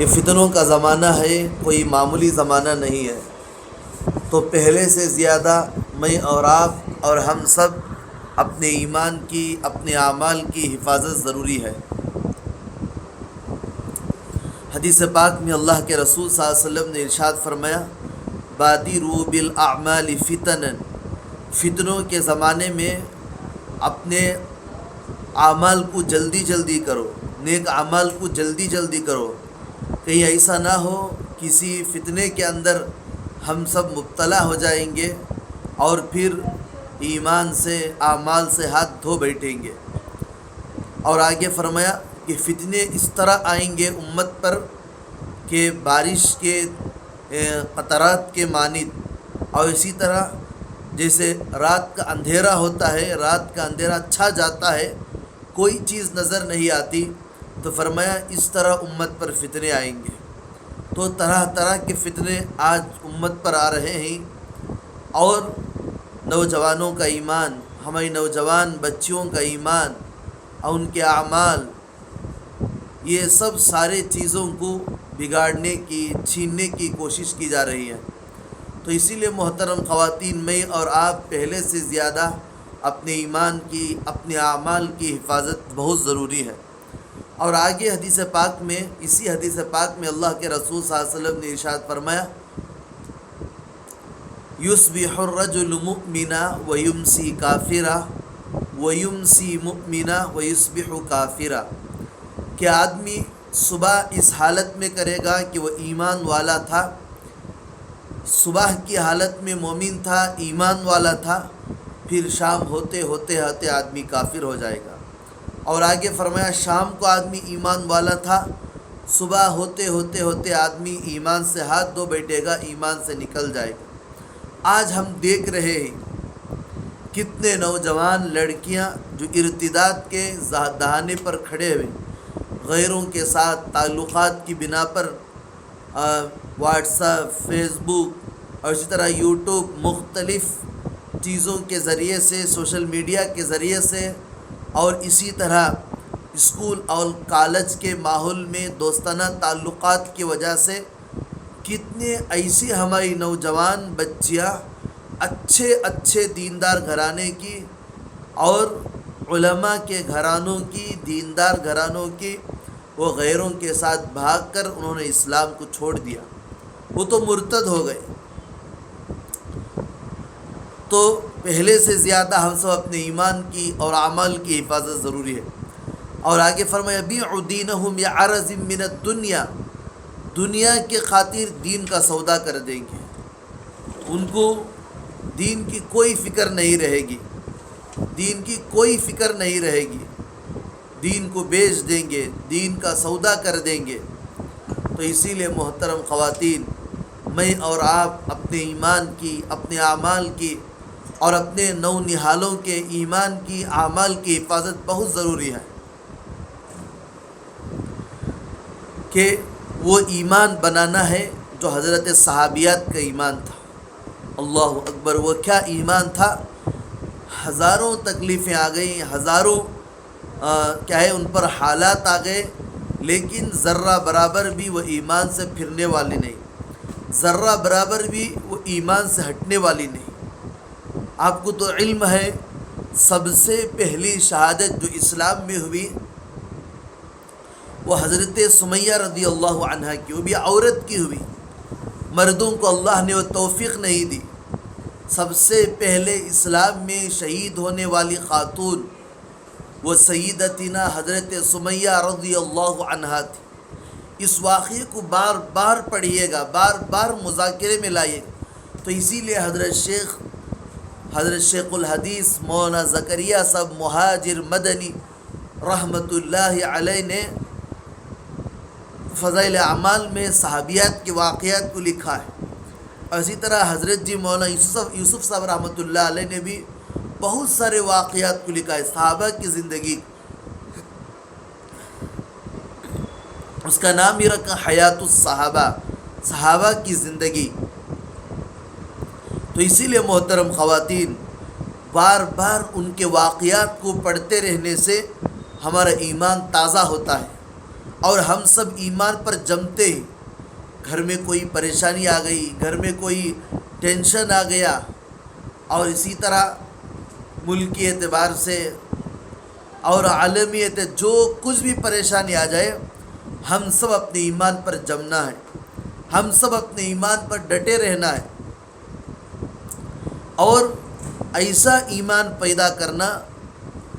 یہ فتنوں کا زمانہ ہے، کوئی معمولی زمانہ نہیں ہے۔ تو پہلے سے زیادہ میں اور آپ اور ہم سب اپنے ایمان کی، اپنے اعمال کی حفاظت ضروری ہے۔ حدیث پاک میں اللہ کے رسول صلی اللہ علیہ وسلم نے ارشاد فرمایا، بادروا بالاعمال فتنا، فتنوں کے زمانے میں اپنے اعمال کو جلدی جلدی کرو، نیک اعمال کو جلدی جلدی کرو، کہیں ایسا نہ ہو کسی فتنے کے اندر ہم سب مبتلا ہو جائیں گے اور پھر ایمان سے، اعمال سے ہاتھ دھو بیٹھیں گے۔ اور آگے فرمایا کہ فتنے اس طرح آئیں گے امت پر کہ بارش کے قطرات کے مانند، اور اسی طرح جیسے رات کا اندھیرا ہوتا ہے، رات کا اندھیرا چھا جاتا ہے، کوئی چیز نظر نہیں آتی، تو فرمایا اس طرح امت پر فتنے آئیں گے۔ تو طرح طرح کے فتنے آج امت پر آ رہے ہیں، اور نوجوانوں کا ایمان، ہماری نوجوان بچیوں کا ایمان اور ان کے اعمال، یہ سب سارے چیزوں کو بگاڑنے کی، چھیننے کی کوشش کی جا رہی ہے۔ تو اسی لیے محترم خواتین، میں اور آپ پہلے سے زیادہ اپنے ایمان کی، اپنے اعمال کی حفاظت بہت ضروری ہے۔ اور آگے حدیث پاک میں، اسی حدیث پاک میں اللہ کے رسول صلی اللہ علیہ وسلم نے ارشاد فرمایا، یصبح الرجل مؤمنا ویمسی کافرا ویمسی مؤمنا ویصبح کافرا، کہ آدمی صبح اس حالت میں کرے گا کہ وہ ایمان والا تھا، صبح کی حالت میں مومن تھا، ایمان والا تھا، پھر شام ہوتے ہوتے ہوتے آدمی کافر ہو جائے گا۔ اور آگے فرمایا شام کو آدمی ایمان والا تھا، صبح ہوتے ہوتے ہوتے آدمی ایمان سے ہاتھ دھو بیٹھے گا، ایمان سے نکل جائے گا۔ آج ہم دیکھ رہے ہیں کتنے نوجوان لڑکیاں جو ارتداد کے دہانے پر کھڑے ہوئے، غیروں کے ساتھ تعلقات کی بنا پر واٹس ایپ، فیس بک اور اسی طرح یوٹیوب، مختلف چیزوں کے ذریعے سے، سوشل میڈیا کے ذریعے سے، اور اسی طرح اسکول اور کالج کے ماحول میں دوستانہ تعلقات کی وجہ سے کتنے ایسی ہماری نوجوان بچیاں اچھے اچھے دیندار گھرانے کی اور علماء کے گھرانوں کی، دیندار گھرانوں کی، وہ غیروں کے ساتھ بھاگ کر انہوں نے اسلام کو چھوڑ دیا، وہ تو مرتد ہو گئے۔ تو پہلے سے زیادہ ہم سب اپنے ایمان کی اور اعمال کی حفاظت ضروری ہے۔ اور آگے فرمایا بیعوا دینہم بعرض من الدنیا، دنیا کے خاطر دین کا سودا کر دیں گے، ان کو دین کی کوئی فکر نہیں رہے گی، دین کی کوئی فکر نہیں رہے گی، دین کو بیچ دیں گے، دین کا سودا کر دیں گے۔ تو اسی لیے محترم خواتین، میں اور آپ اپنے ایمان کی، اپنے اعمال کی اور اپنے نو نہالوں کے ایمان کی، اعمال کی حفاظت بہت ضروری ہے، کہ وہ ایمان بنانا ہے جو حضرت صحابیات کا ایمان تھا۔ اللہ اکبر، وہ کیا ایمان تھا! ہزاروں تکلیفیں آ گئیں، ہزاروں کیا ہے ان پر حالات آ گئے، لیکن ذرہ برابر بھی وہ ایمان سے پھرنے والی نہیں، ذرہ برابر بھی وہ ایمان سے ہٹنے والی نہیں۔ آپ کو تو علم ہے، سب سے پہلی شہادت جو اسلام میں ہوئی وہ حضرت سمیہ رضی اللہ عنہ کی، وہ بھی عورت کی ہوئی، مردوں کو اللہ نے وہ توفیق نہیں دی۔ سب سے پہلے اسلام میں شہید ہونے والی خاتون وہ سیدتنا حضرت سمیہ رضی اللہ عنہ تھی۔ اس واقعے کو بار بار پڑھیے گا، بار بار مذاکرے میں لائیے گا۔ تو اسی لیے حضرت شیخ الحدیث مولانا زکریا صاحب مہاجر مدنی رحمۃ اللہ علیہ نے فضائل اعمال میں صحابیات کے واقعات کو لکھا ہے، اور اسی طرح حضرت جی مولانا یوسف صاحب رحمۃ اللہ علیہ نے بھی بہت سارے واقعات کو لکھا ہے، صحابہ کی زندگی، اس کا نام ہی رکھا حیات الصحابہ، صحابہ کی زندگی۔ تو اسی لیے محترم خواتین، بار بار ان کے واقعات کو پڑھتے رہنے سے ہمارا ایمان تازہ ہوتا ہے، اور ہم سب ایمان پر جمتے ہیں. گھر میں کوئی پریشانی آ گئی، گھر میں کوئی ٹینشن آ گیا، اور اسی طرح ملکی اعتبار سے اور عالمی اعتبار جو کچھ بھی پریشانی آ جائے، ہم سب اپنے ایمان پر جمنا ہے، ہم سب اپنے ایمان پر ڈٹے رہنا ہے، اور ایسا ایمان پیدا کرنا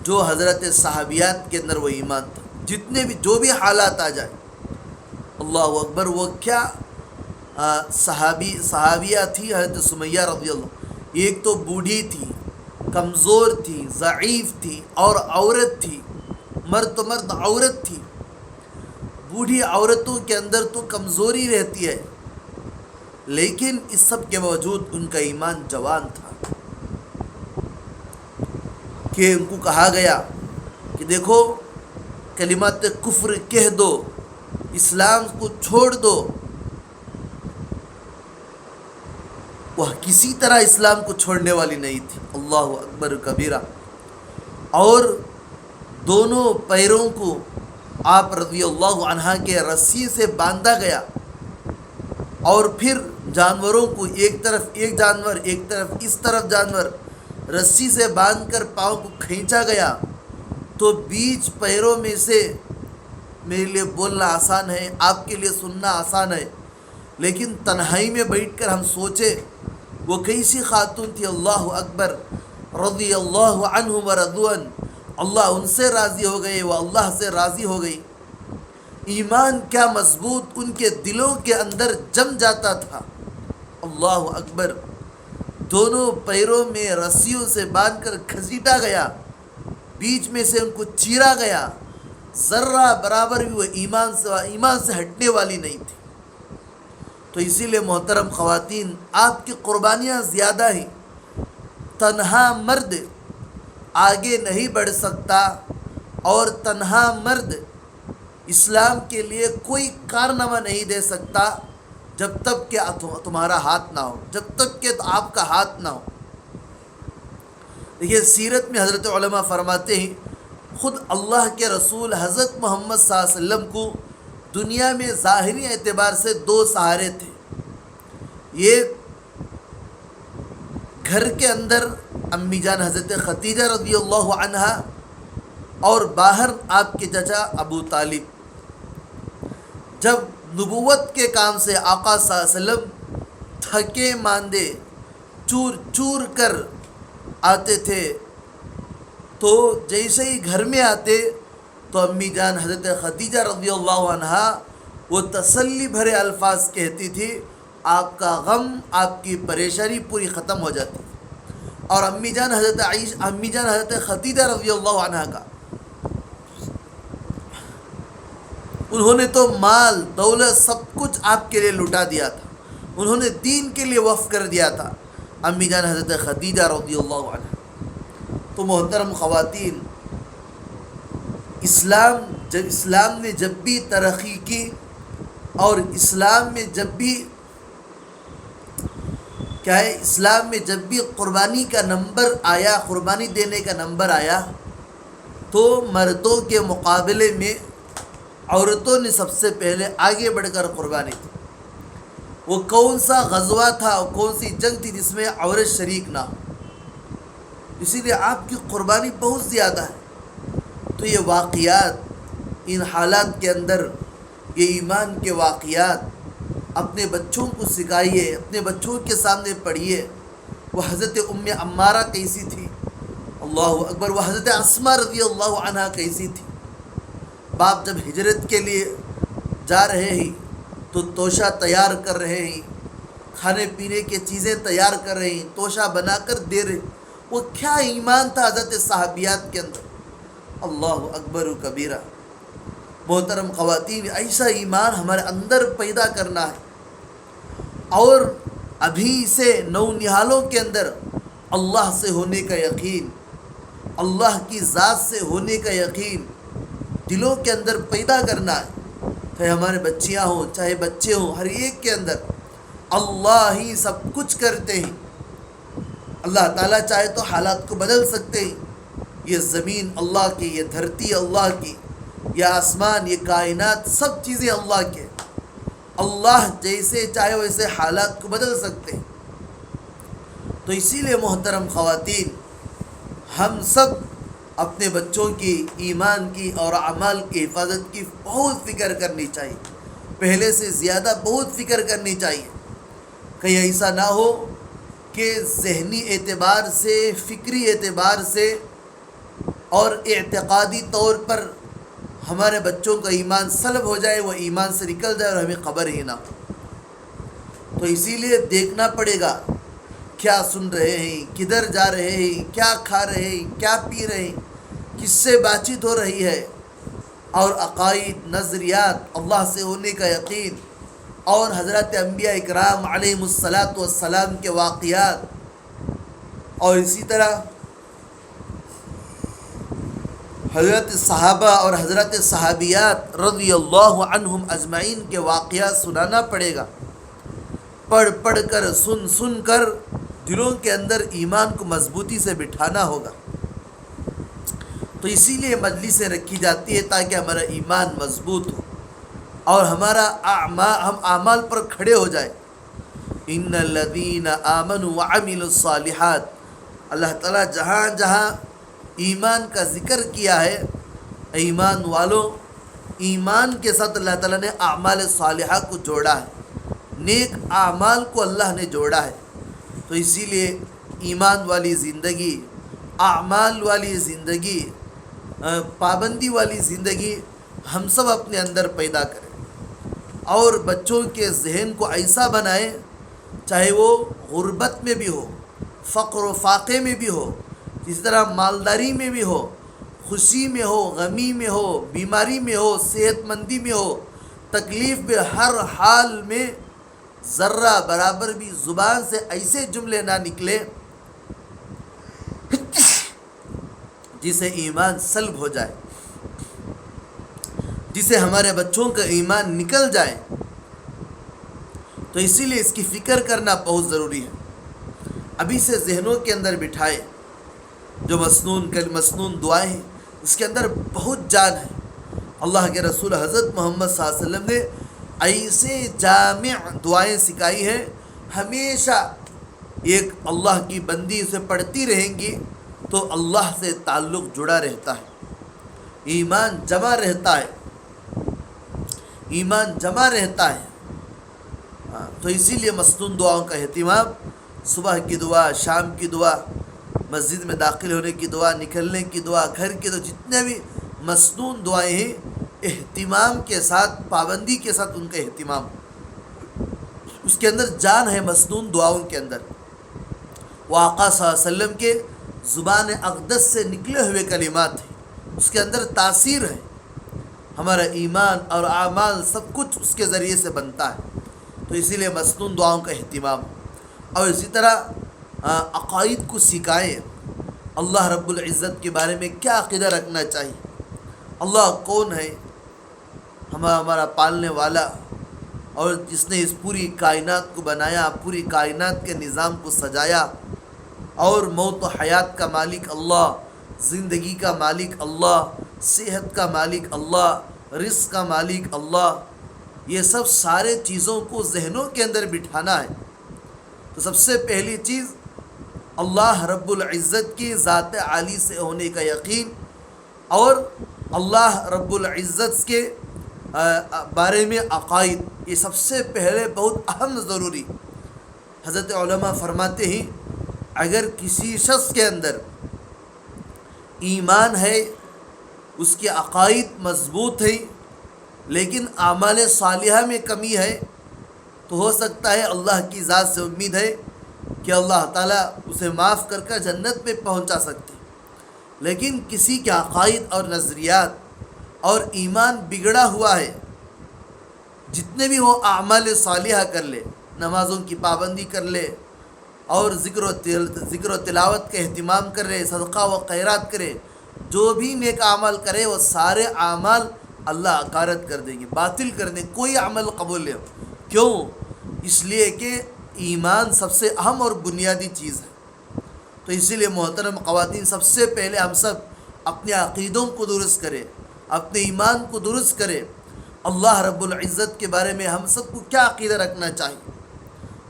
جو حضرت صحابیات کے اندر وہ ایمان تھا. جتنے بھی جو بھی حالات آ جائیں، اللہ اکبر. وہ کیا صحابیہ تھی حضرت سمیہ رضی اللہ. ایک تو بوڑھی تھی، کمزور تھی، ضعیف تھی، اور عورت تھی، مرد تو مرد عورت تھی. بوڑھی عورتوں کے اندر تو کمزوری رہتی ہے، لیکن اس سب کے باوجود ان کا ایمان جوان تھا، کہ ان کو کہا گیا کہ دیکھو کلمات کفر کہہ دو، اسلام کو چھوڑ دو. وہ کسی طرح اسلام کو چھوڑنے والی نہیں تھی. اللہ اکبر کبیرہ. اور دونوں پیروں کو آپ رضی اللہ عنہ کے رسی سے باندھا گیا، اور پھر جانوروں کو ایک طرف ایک جانور، ایک طرف اس طرف جانور، رسی سے باندھ کر پاؤں کو کھینچا گیا. تو بیچ پیروں میں سے، میرے لیے بولنا آسان ہے، آپ کے لیے سننا آسان ہے، لیکن تنہائی میں بیٹھ کر ہم سوچے وہ کیسی خاتون تھی. اللہ اکبر. رضی اللہ عنہ ورضوان. اللہ ان سے راضی ہو گئے، وہ اللہ سے راضی ہو گئی. ایمان کیا مضبوط ان کے دلوں کے اندر جم جاتا تھا. اللہ اکبر. دونوں پیروں میں رسیوں سے باندھ کر گھسیٹا گیا، بیچ میں سے ان کو چیرا گیا، ذرہ برابر بھی وہ ایمان سے ہٹنے والی نہیں تھی. تو اسی لیے محترم خواتین، آپ کی قربانیاں زیادہ ہیں. تنہا مرد آگے نہیں بڑھ سکتا، اور تنہا مرد اسلام کے لیے کوئی کارنامہ نہیں دے سکتا جب تک کہ تمہارا ہاتھ نہ ہو، جب تک کہ آپ کا ہاتھ نہ ہو. دیکھیے سیرت میں حضرت علماء فرماتے ہیں، خود اللہ کے رسول حضرت محمد صلی اللہ علیہ وسلم کو دنیا میں ظاہری اعتبار سے دو سہارے تھے. یہ گھر کے اندر امی جان حضرت خدیجہ رضی اللہ عنہا، اور باہر آپ کے چچا ابو طالب. جب نبوت کے کام سے آقا صلی اللہ علیہ وسلم تھکے ماندے چور چور کر آتے تھے، تو جیسے ہی گھر میں آتے تو امی جان حضرت خدیجہ رضی اللہ عنہا وہ تسلی بھرے الفاظ کہتی تھی، آپ کا غم، آپ کی پریشانی پوری ختم ہو جاتی. اور امی جان حضرت خدیجہ رضی اللہ عنہا کا، انہوں نے تو مال دولت سب کچھ آپ کے لیے لٹا دیا تھا، انہوں نے دین کے لیے وقف کر دیا تھا، امی جان حضرت خدیجہ رضی اللہ عنہ. تو محترم خواتین، اسلام نے جب بھی ترقی کی، اور اسلام میں جب بھی قربانی کا نمبر آیا، قربانی دینے کا نمبر آیا، تو مردوں کے مقابلے میں عورتوں نے سب سے پہلے آگے بڑھ کر قربانی دی. وہ کون سا غزوہ تھا، کون سی جنگ تھی جس میں عورت شریک نہ ہو؟ اسی لیے آپ کی قربانی بہت زیادہ ہے. تو یہ واقعات، ان حالات کے اندر یہ ایمان کے واقعات اپنے بچوں کو سکھائیے، اپنے بچوں کے سامنے پڑھیے. وہ حضرت ام عمارہ کیسی تھی، اللہ اکبر. وہ حضرت اسماء رضی اللہ عنہا کیسی تھی. باپ جب ہجرت کے لیے جا رہے ہیں تو توشہ تیار کر رہے ہیں، کھانے پینے کی چیزیں تیار کر رہے ہیں، توشہ بنا کر دے رہے. وہ کیا ایمان تھا حضرت صحابیات کے اندر. اللہ اکبر و کبیرہ. محترم خواتین، ایسا ایمان ہمارے اندر پیدا کرنا ہے، اور ابھی سے نونہالوں کے اندر اللہ سے ہونے کا یقین، اللہ کی ذات سے ہونے کا یقین دلوں کے اندر پیدا کرنا ہے. چاہے ہمارے بچیاں ہوں، چاہے بچے ہوں، ہر ایک کے اندر اللہ ہی سب کچھ کرتے ہیں. اللہ تعالیٰ چاہے تو حالات کو بدل سکتے ہیں. یہ زمین اللہ کی، یہ دھرتی اللہ کی، یہ آسمان، یہ کائنات، سب چیزیں اللہ کے. اللہ جیسے چاہے ویسے حالات کو بدل سکتے ہیں. تو اسی لیے محترم خواتین، ہم سب اپنے بچوں کی ایمان کی اور اعمال کی حفاظت کی بہت فکر کرنی چاہیے، پہلے سے زیادہ بہت فکر کرنی چاہیے. کہیں ایسا نہ ہو کہ ذہنی اعتبار سے، فکری اعتبار سے اور اعتقادی طور پر ہمارے بچوں کا ایمان سلب ہو جائے، وہ ایمان سے نکل جائے اور ہمیں خبر ہی نہ ہو. تو اسی لیے دیکھنا پڑے گا کیا سن رہے ہیں، کدھر جا رہے ہیں، کیا کھا رہے ہیں، کیا پی رہے ہیں، کس سے بات چیت ہو رہی ہے، اور عقائد، نظریات، اللہ سے ہونے کا یقین، اور حضرات انبیاء اکرام علیہم الصلاۃ والسلام کے واقعات، اور اسی طرح حضرت صحابہ اور حضرت صحابیات رضی اللہ عنہم اجمعین کے واقعات سنانا پڑے گا. پڑھ پڑھ کر، سن سن کر دلوں کے اندر ایمان کو مضبوطی سے بٹھانا ہوگا. تو اسی لیے مجلسیں رکھی جاتی ہے تاکہ ہمارا ایمان مضبوط ہو اور ہمارا ہم اعمال پر کھڑے ہو جائے. ان الذین آمنوا وعملوا الصالحات، اللہ تعالیٰ جہاں جہاں ایمان کا ذکر کیا ہے، ایمان والوں، ایمان کے ساتھ اللہ تعالیٰ نے اعمال صالحہ کو جوڑا ہے، نیک اعمال کو اللہ نے جوڑا ہے. تو اسی لیے ایمان والی زندگی، اعمال والی زندگی، پابندی والی زندگی ہم سب اپنے اندر پیدا کریں، اور بچوں کے ذہن کو ایسا بنائیں، چاہے وہ غربت میں بھی ہو، فقر و فاقے میں بھی ہو، اسی طرح مالداری میں بھی ہو، خوشی میں ہو، غمی میں ہو، بیماری میں ہو، صحت مندی میں ہو، تکلیف میں، ہر حال میں ذرہ برابر بھی زبان سے ایسے جملے نہ نکلے جسے ایمان سلب ہو جائے، جسے ہمارے بچوں کا ایمان نکل جائے. تو اسی لیے اس کی فکر کرنا بہت ضروری ہے. ابھی سے ذہنوں کے اندر بٹھائے. جو مسنون دعائیں ہیں، اس کے اندر بہت جان ہے. اللہ کے رسول حضرت محمد صلی اللہ علیہ وسلم نے ایسے جامع دعائیں سکھائی ہیں، ہمیشہ ایک اللہ کی بندی اسے پڑھتی رہیں گی تو اللہ سے تعلق جڑا رہتا ہے، ایمان جمع رہتا ہے، ایمان جمع رہتا ہے. تو اسی لیے مسنون دعاؤں کا اہتمام، صبح کی دعا، شام کی دعا، مسجد میں داخل ہونے کی دعا، نکلنے کی دعا، گھر کی دعا، جتنے بھی مسنون دعائیں ہیں، اہتمام کے ساتھ، پابندی کے ساتھ ان کا اہتمام. اس کے اندر جان ہے مسنون دعاؤں کے اندر. وہ آقا صلی اللہ علیہ وسلم کے زبان اقدس سے نکلے ہوئے کلمات ہیں، اس کے اندر تاثیر ہے. ہمارا ایمان اور اعمال سب کچھ اس کے ذریعے سے بنتا ہے. تو اسی لیے مسنون دعاؤں کا اہتمام. اور اسی طرح عقائد کو سکھائیں، اللہ رب العزت کے بارے میں کیا عقیدہ رکھنا چاہیے، اللہ کون ہے، ہمارا پالنے والا، اور جس نے اس پوری کائنات کو بنایا، پوری کائنات کے نظام کو سجایا، اور موت و حیات کا مالک اللہ، زندگی کا مالک اللہ، صحت کا مالک اللہ، رزق کا مالک اللہ. یہ سب سارے چیزوں کو ذہنوں کے اندر بٹھانا ہے. تو سب سے پہلی چیز اللہ رب العزت کی ذات عالی سے ہونے کا یقین، اور اللہ رب العزت کے بارے میں عقائد، یہ سب سے پہلے بہت اہم ضروری. حضرت علماء فرماتے ہیں اگر کسی شخص کے اندر ایمان ہے، اس کے عقائد مضبوط ہیں، لیکن اعمال صالحہ میں کمی ہے، تو ہو سکتا ہے، اللہ کی ذات سے امید ہے کہ اللہ تعالیٰ اسے معاف کر کر جنت میں پہنچا سکتے. لیکن کسی کے عقائد اور نظریات اور ایمان بگڑا ہوا ہے، جتنے بھی وہ اعمال صالحہ کر لے، نمازوں کی پابندی کر لے، اور ذکر و تلاوت کا اہتمام کر رہے، صدقہ و خیرات کرے، جو بھی نیک اعمال کرے، وہ سارے اعمال اللہ اکارت کر دیں گے، باطل کر دیں گے، کوئی عمل قبول نہیں. کیوں؟ اس لیے کہ ایمان سب سے اہم اور بنیادی چیز ہے. تو اسی لیے محترم خواتین، سب سے پہلے ہم سب اپنے عقیدوں کو درست کریں، اپنے ایمان کو درست کرے۔ اللہ رب العزت کے بارے میں ہم سب کو کیا عقیدہ رکھنا چاہیے؟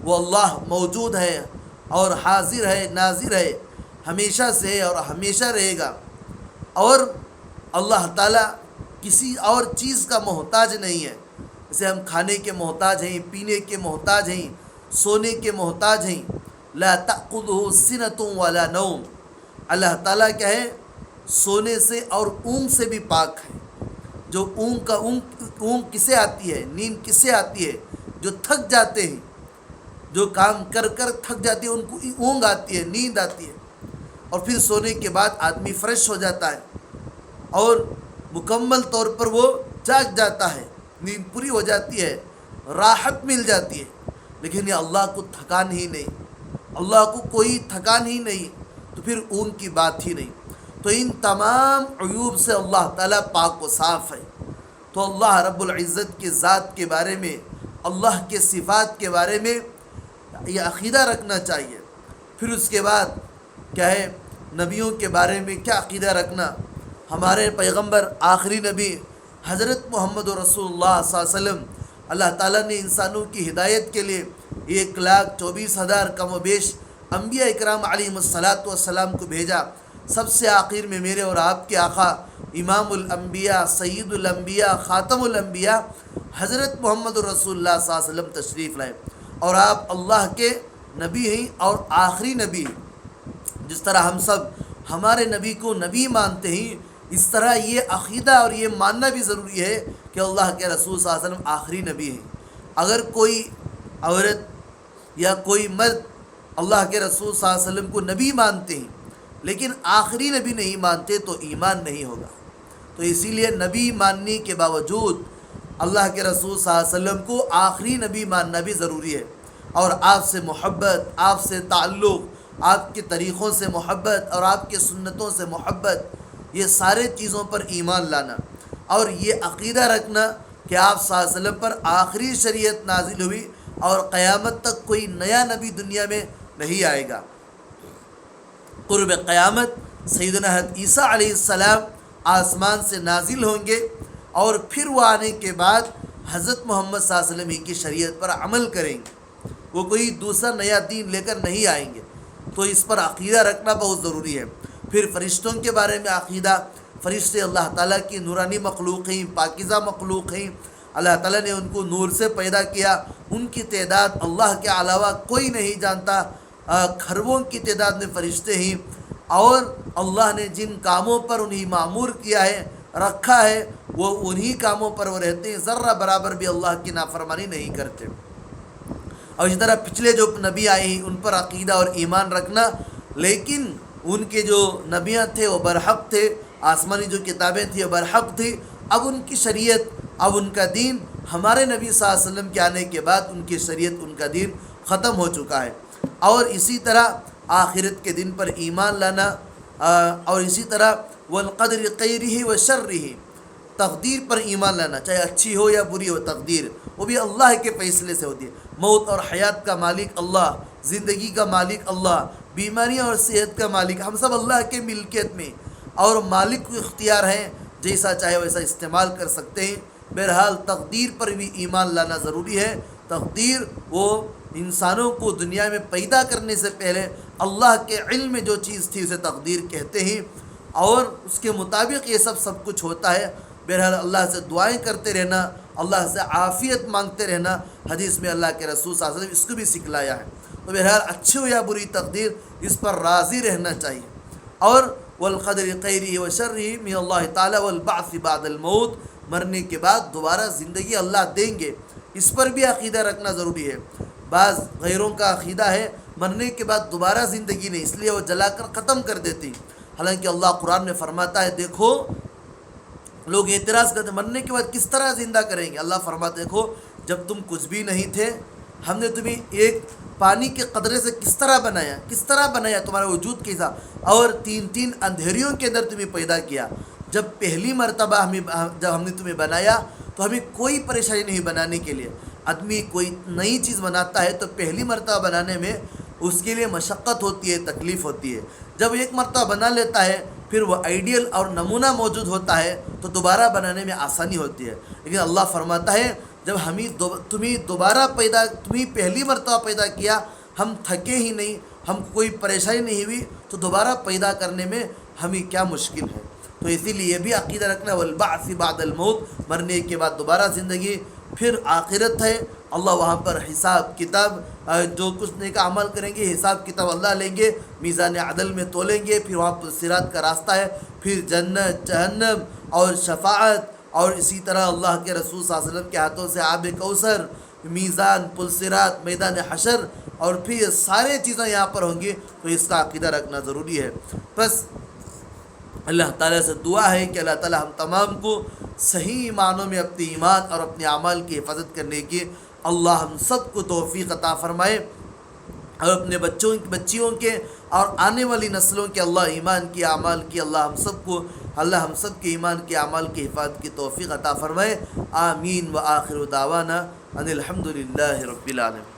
وہ اللہ موجود ہے اور حاضر ہے، ناظر ہے، ہمیشہ سے ہے اور ہمیشہ رہے گا، اور اللہ تعالیٰ کسی اور چیز کا محتاج نہیں ہے۔ جیسے ہم کھانے کے محتاج ہیں، پینے کے محتاج ہیں، سونے کے محتاج ہیں۔ لا تأخذہ سنۃ ولا نوم، اللہ تعالیٰ کیا ہے؟ سونے سے اور اونگ سے بھی پاک ہے۔ جو اونگ کسے آتی ہے؟ نیند کسے آتی ہے؟ جو تھک جاتے ہیں، جو کام کر کر تھک جاتی ہے، ان کو اونگ آتی ہے، نیند آتی ہے، اور پھر سونے کے بعد آدمی فریش ہو جاتا ہے اور مکمل طور پر وہ جاگ جاتا ہے، نیند پوری ہو جاتی ہے، راحت مل جاتی ہے۔ لیکن یہ اللہ کو تھکان ہی نہیں، اللہ کو کوئی تھکان ہی نہیں، تو پھر اونگ کی بات ہی نہیں۔ تو ان تمام عیوب سے اللہ تعالیٰ پاک و صاف ہے۔ تو اللہ رب العزت کے ذات کے بارے میں، اللہ کے صفات کے بارے میں یہ عقیدہ رکھنا چاہیے۔ پھر اس کے بعد کیا ہے؟ نبیوں کے بارے میں کیا عقیدہ رکھنا؟ ہمارے پیغمبر آخری نبی حضرت محمد رسول اللہ صلی اللہ علیہ وسلم، اللہ تعالیٰ نے انسانوں کی ہدایت کے لیے 1,24,000 کم و بیش انبیاء اکرام علیہم الصلاۃ والسلام کو بھیجا۔ سب سے آخر میں میرے اور آپ کے آقا امام الانبیاء، سید الانبیاء، خاتم الانبیاء حضرت محمد رسول اللہ صلی اللہ علیہ وسلم تشریف لائے، اور آپ اللہ کے نبی ہیں اور آخری نبی ہیں۔ جس طرح ہم سب ہمارے نبی کو نبی مانتے ہیں، اس طرح یہ عقیدہ اور یہ ماننا بھی ضروری ہے کہ اللہ کے رسول صلی اللہ علیہ وسلم آخری نبی ہیں۔ اگر کوئی عورت یا کوئی مرد اللہ کے رسول صلی اللہ علیہ وسلم کو نبی مانتے ہیں لیکن آخری نبی نہیں مانتے تو ایمان نہیں ہوگا۔ تو اسی لیے نبی ماننے کے باوجود اللہ کے رسول صلی اللہ علیہ وسلم کو آخری نبی ماننا بھی ضروری ہے، اور آپ سے محبت، آپ سے تعلق، آپ کے طریقوں سے محبت اور آپ کے سنتوں سے محبت، یہ سارے چیزوں پر ایمان لانا، اور یہ عقیدہ رکھنا کہ آپ صلی اللہ علیہ وسلم پر آخری شریعت نازل ہوئی اور قیامت تک کوئی نیا نبی دنیا میں نہیں آئے گا۔ قرب قیامت سیدنا حضرت عیسیٰ علیہ السلام آسمان سے نازل ہوں گے، اور پھر وہ آنے کے بعد حضرت محمد صلی اللہ علیہ وسلم ہی کی شریعت پر عمل کریں گے، وہ کوئی دوسرا نیا دین لے کر نہیں آئیں گے۔ تو اس پر عقیدہ رکھنا بہت ضروری ہے۔ پھر فرشتوں کے بارے میں عقیدہ، فرشتے اللہ تعالیٰ کی نورانی مخلوق ہیں، پاکیزہ مخلوق ہیں، اللہ تعالیٰ نے ان کو نور سے پیدا کیا، ان کی تعداد اللہ کے علاوہ کوئی نہیں جانتا، کھربوں کی تعداد میں فرشتے ہیں، اور اللہ نے جن کاموں پر انہیں معمور کیا ہے، رکھا ہے، وہ انہی کاموں پر وہ رہتے ہیں، ذرہ برابر بھی اللہ کی نافرمانی نہیں کرتے۔ اور اسی طرح پچھلے جو نبی آئے ہیں ان پر عقیدہ اور ایمان رکھنا، لیکن ان کے جو نبیاں تھے وہ برحق تھے، آسمانی جو کتابیں تھیں وہ برحق تھی۔ اب ان کی شریعت، اب ان کا دین ہمارے نبی صلی اللہ علیہ وسلم کے آنے کے بعد ان کی شریعت، ان کا دین ختم ہو چکا ہے۔ اور اسی طرح آخرت کے دن پر ایمان لانا، اور اسی طرح والقدر خیرہ و شرہ، تقدیر پر ایمان لانا، چاہے اچھی ہو یا بری ہو تقدیر، وہ بھی اللہ کے فیصلے سے ہوتی ہے۔ موت اور حیات کا مالک اللہ، زندگی کا مالک اللہ، بیماری اور صحت کا مالک، ہم سب اللہ کے ملکیت میں، اور مالک کو اختیار ہے، جیسا چاہے ویسا استعمال کر سکتے ہیں۔ بہرحال تقدیر پر بھی ایمان لانا ضروری ہے۔ تقدیر وہ انسانوں کو دنیا میں پیدا کرنے سے پہلے اللہ کے علم میں جو چیز تھی اسے تقدیر کہتے ہیں، اور اس کے مطابق یہ سب کچھ ہوتا ہے۔ بہرحال اللہ سے دعائیں کرتے رہنا، اللہ سے عافیت مانگتے رہنا، حدیث میں اللہ کے رسول صلی اللہ علیہ وسلم اس کو بھی سکھلایا ہے۔ تو بہرحال اچھی ہو یا بری تقدیر، اس پر راضی رہنا چاہیے۔ اور والقدر خیرہ و شرہ من اللہ تعالی والبعث بعد الموت، مرنے کے بعد دوبارہ زندگی اللہ دیں گے، اس پر بھی عقیدہ رکھنا ضروری ہے۔ بعض غیروں کا عقیدہ ہے مرنے کے بعد دوبارہ زندگی نہیں، اس لیے وہ جلا کر ختم کر دیتے ہیں، حالانکہ اللہ قرآن میں فرماتا ہے، دیکھو لوگ اعتراض کرتے ہیں مرنے کے بعد کس طرح زندہ کریں گے؟ اللہ فرماتا ہے، دیکھو جب تم کچھ بھی نہیں تھے، ہم نے تمہیں ایک پانی کے قطرے سے کس طرح بنایا تمہارا وجود کے حساب، اور 3 اندھیریوں کے اندر تمہیں پیدا کیا۔ جب پہلی مرتبہ جب ہم نے تمہیں بنایا تو ہمیں کوئی پریشانی نہیں بنانے کے لیے۔ آدمی کوئی نئی چیز بناتا ہے تو پہلی مرتبہ بنانے میں اس کے لیے مشقت ہوتی ہے، تکلیف ہوتی ہے۔ جب ایک مرتبہ بنا لیتا ہے پھر وہ آئیڈیل اور نمونہ موجود ہوتا ہے تو دوبارہ بنانے میں آسانی ہوتی ہے. لیکن اللہ فرماتا ہے جب تمہیں پہلی مرتبہ پیدا کیا، ہم تھکے ہی نہیں، ہم کوئی پریشانی نہیں ہوئی، تو دوبارہ پیدا کرنے میں ہمیں کیا مشکل ہے. تو اسی لیے یہ بھی عقیدہ رکھنا، والبعث بعد الموت، مرنے کے بعد دوبارہ زندگی، پھر آخرت ہے. اللہ وہاں پر حساب کتاب، جو کچھ نیک عمل کریں گے حساب کتاب اللہ لیں گے، میزان عدل میں تولیں گے. پھر وہاں پر صراط کا راستہ ہے، پھر جنت، جہنم اور شفاعت، اور اسی طرح اللہ کے رسول صلی اللہ علیہ وسلم کے ہاتھوں سے آب کوثر، میزان، پل صراط، میدان حشر، اور پھر یہ سارے چیزیں یہاں پر ہوں گی. تو اس کا عقیدہ رکھنا ضروری ہے. بس اللہ تعالیٰ سے دعا ہے کہ اللہ تعالیٰ ہم تمام کو صحیح معنوں میں اپنی ایمان اور اپنے اعمال کی حفاظت کرنے کی اللہ ہم سب کو توفیق عطا فرمائے، اور اپنے بچیوں کے اور آنے والی نسلوں کے اللہ ایمان کی اعمال کی اللہ ہم سب کے ایمان کے اعمال کی حفاظت کی توفیق عطا فرمائے. آمین. و آخر دعوانا ان الحمد للہ رب العالمین.